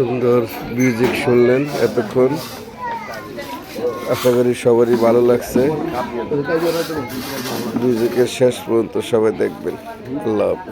সুন্দর মিউজিক শুনলেন এতক্ষণ। আশা করি সবারই ভালো লাগছে। মিউজিকের শেষ পর্যন্ত সবাই দেখবেন। আল্লাহ হাফেজ।